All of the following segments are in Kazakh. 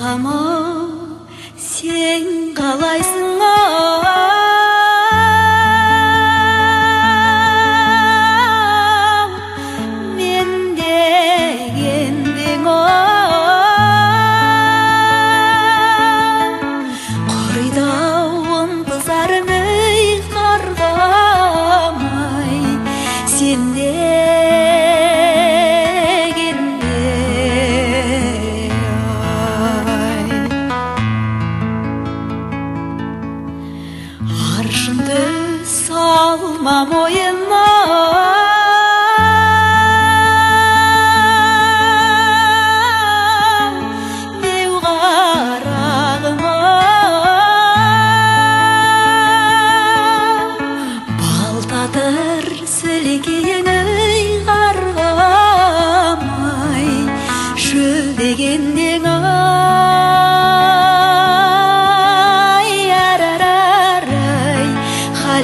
қарғам-ау, сен қалайсың ау? Мен дегендің ау, құридауын қызармай қарғам-ай, сен аршынды салма мойыма, беу қарағыма, балтатыр сілекейіңі қарғам-ай, шөлдегендің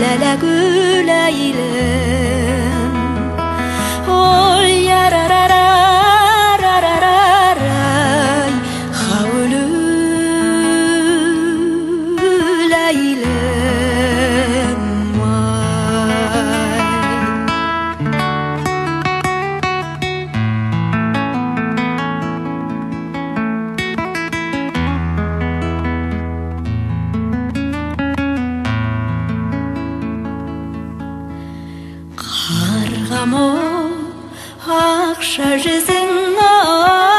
لا قول إلهم قول يا را را را را را را را خولو لا إلهم қарғам-ау, ақша жүзің ау,